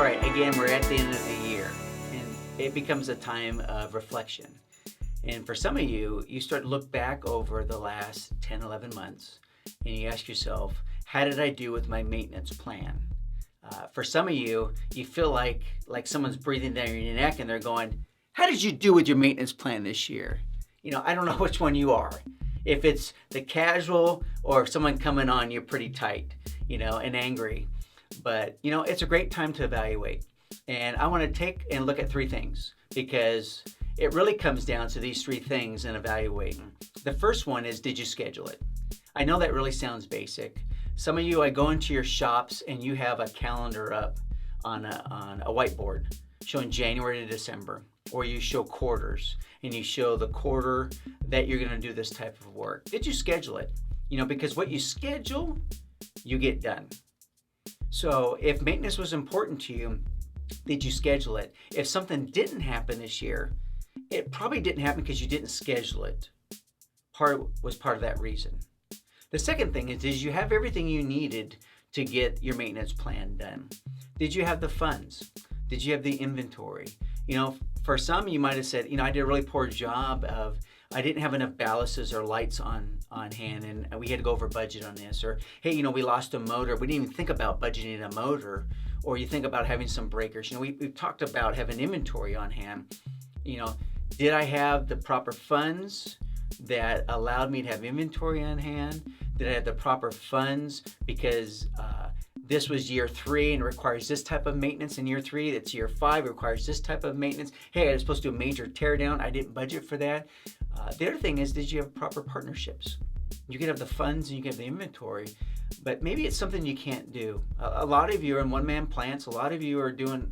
right, again, we're at the end of the year, and it becomes a time of reflection. And for some of you, you start to look back over the last 10, 11 months, and you ask yourself, how did I do with my maintenance plan? For some of you, you feel like someone's breathing down your neck and they're going, how did you do with your maintenance plan this year? I don't know which one you are. If it's the casual or someone coming on you pretty tight, and angry. But, it's a great time to evaluate. And I want to take and look at three things because it really comes down to these three things in evaluating. The first one is, did you schedule it? I know that really sounds basic. Some of you, I go into your shops and you have a calendar up on a whiteboard showing January to December, or you show quarters and you show the quarter that you're going to do this type of work. Did you schedule it? Because what you schedule, you get done. So if maintenance was important to you, did you schedule it? If something didn't happen this year, it probably didn't happen because you didn't schedule it. Part of that reason. The second thing is, did you have everything you needed to get your maintenance plan done? Did you have the funds? Did you have the inventory? For some, you might have said, I did a really poor job of, I didn't have enough ballasts or lights on hand and we had to go over budget on this. Or, hey, we lost a motor. We didn't even think about budgeting a motor. Or you think about having some breakers. We've talked about having inventory on hand. Did I have the proper funds that allowed me to have inventory on hand? Did I have the proper funds because this was year 3 and requires this type of maintenance in year 3? It's year 5, requires this type of maintenance. Hey, I was supposed to do a major tear down. I didn't budget for that. The other thing is, did you have proper partnerships? You can have the funds and you can have the inventory, but maybe it's something you can't do. A lot of you are in one-man plants. A lot of you are doing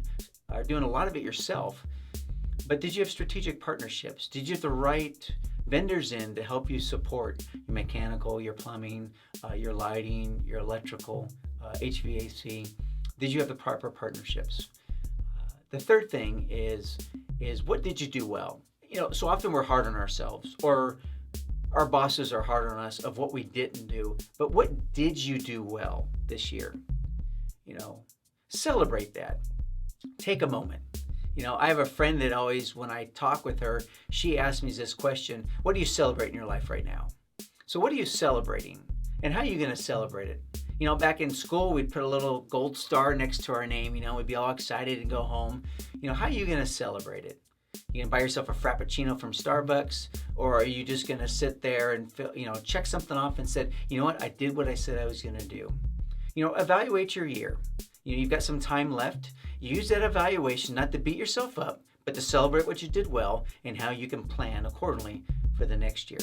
a lot of it yourself. But did you have strategic partnerships? Did you have the right vendors in to help you support your mechanical, your plumbing, your lighting, your electrical, HVAC? Did you have the proper partnerships? The third thing is what did you do well? So often we're hard on ourselves, or our bosses are hard on us of what we didn't do. But what did you do well this year? Celebrate that. Take a moment. I have a friend that always, when I talk with her, she asks me this question: what do you celebrate in your life right now? So what are you celebrating? And how are you going to celebrate it? Back in school, we'd put a little gold star next to our name. We'd be all excited and go home. How are you going to celebrate it? You can buy yourself a Frappuccino from Starbucks, or are you just going to sit there and check something off and said, what, I did what I said I was going to do. Evaluate your year. You've got some time left. Use that evaluation not to beat yourself up, but to celebrate what you did well and how you can plan accordingly for the next year.